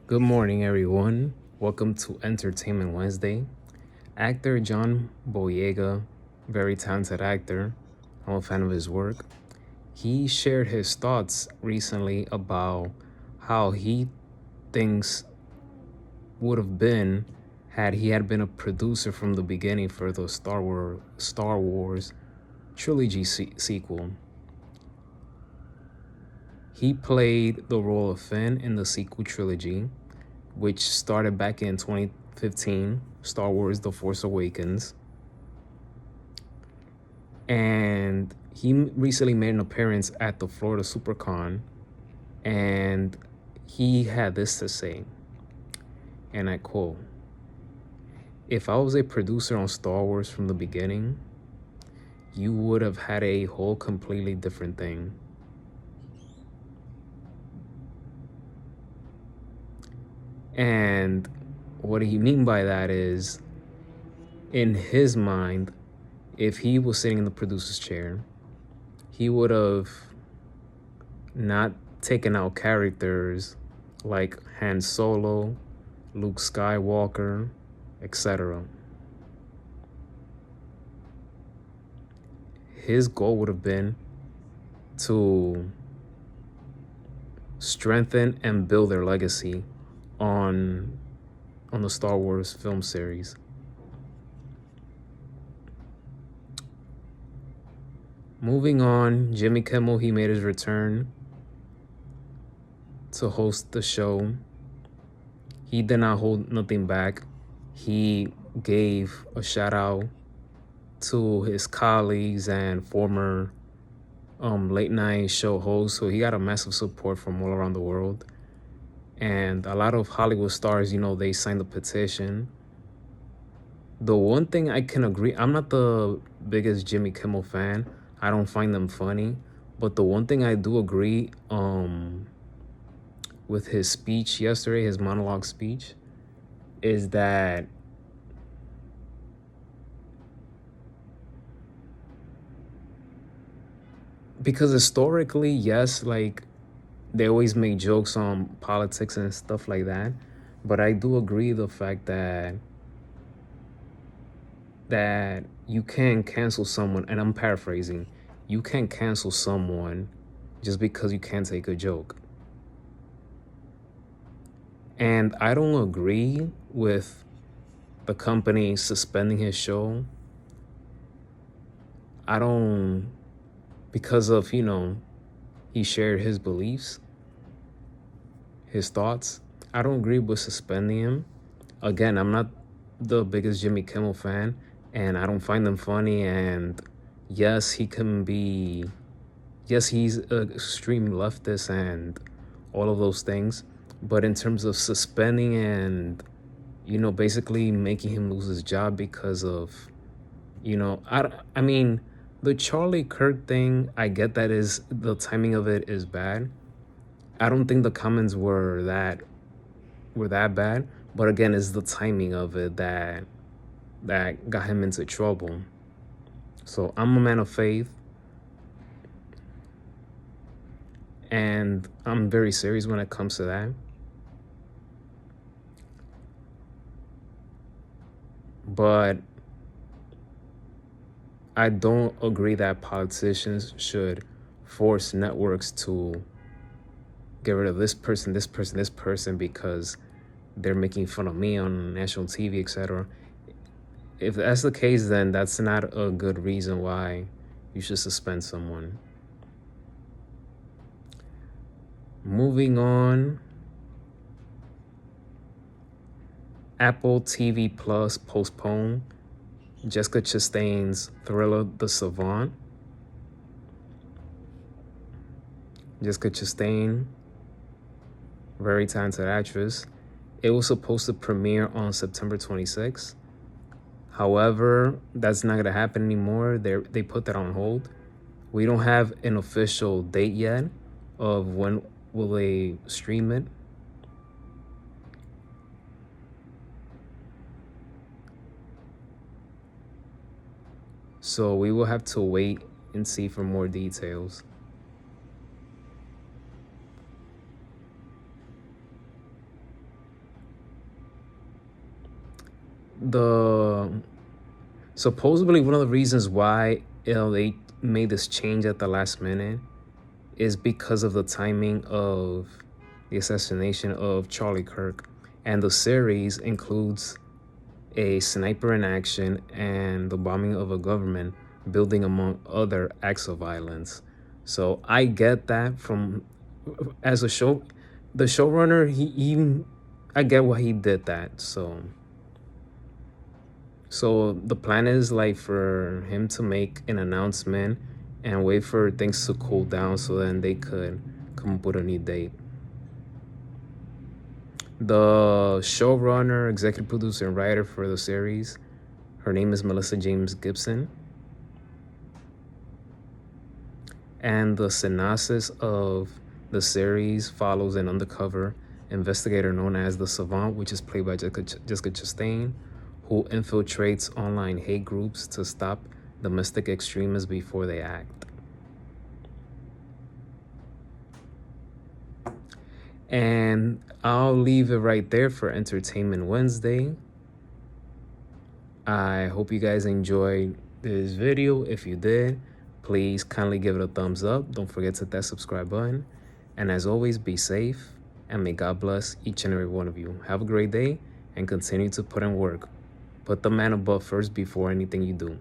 Good morning, everyone. Welcome to Entertainment Wednesday. Actor John Boyega, very talented actor. I'm a fan of his work. He shared his thoughts recently about how he thinks would have been had he had been a producer from the beginning for the Star Wars trilogy sequel. He played the role of Finn in the sequel trilogy, which started back in 2015, Star Wars The Force Awakens. And he recently made an appearance at the Florida SuperCon, and he had this to say, and I quote, "If I was a producer on Star Wars from the beginning, you would have had a whole completely different thing." And what he mean by that is, in his mind, if he was sitting in the producer's chair, he would have not taken out characters like Han Solo, Luke Skywalker, etc. His goal would have been to strengthen and build their legacy on the Star Wars film series. Moving on, Jimmy Kimmel, he made his return to host the show. He did not hold nothing back. He gave a shout out to his colleagues and former late night show hosts. So he got a massive support from all around the world. And a lot of Hollywood stars, they signed the petition. The one thing I can agree, I'm not the biggest Jimmy Kimmel fan. I don't find them funny. But the one thing I do agree with his speech yesterday, his monologue speech, is that because historically, yes, like they always make jokes on politics and stuff like that. But I do agree the fact that you can cancel someone, and I'm paraphrasing, you can't cancel someone just because you can't take a joke. And I don't agree with the company suspending his show. I don't, because of, he shared his beliefs, his thoughts. I don't agree with suspending him. Again, I'm not the biggest Jimmy Kimmel fan, and I don't find them funny. And yes, he's an extreme leftist and all of those things. But in terms of suspending and, basically making him lose his job because of, I mean, the Charlie Kirk thing, I get that is the timing of it is bad. I don't think the comments were that bad, but again, it's the timing of it that got him into trouble. So I'm a man of faith, and I'm very serious when it comes to that. But I don't agree that politicians should force networks to get rid of this person because they're making fun of me on national TV, etc. If that's the case, then that's not a good reason why you should suspend someone. Moving on, Apple TV Plus postponed Jessica Chastain's thriller The Savant. Jessica Chastain, very talented actress. It was supposed to premiere on September 26th. However, that's not going to happen anymore. They put that on hold. We don't have an official date yet of when will they stream it. So we will have to wait and see for more details. the supposedly one of the reasons why they made this change at the last minute is because of the timing of the assassination of Charlie Kirk. And the series includes a sniper in action and the bombing of a government building, among other acts of violence. So I get that from, as a show, the showrunner, I get why he did that. So the plan is like for him to make an announcement and wait for things to cool down so then they could come up with a new date. The showrunner, executive producer, and writer for the series, her name is Melissa James Gibson. And the synopsis of the series follows an undercover investigator known as the Savant, which is played by Jessica Chastain, who infiltrates online hate groups to stop domestic extremists before they act. And I'll leave it right there for Entertainment Wednesday. I hope you guys enjoyed this video. If you did, please kindly give it a thumbs up. Don't forget to hit that subscribe button. And as always, be safe and may God bless each and every one of you. Have a great day and continue to put in work. Put the man above first before anything you do.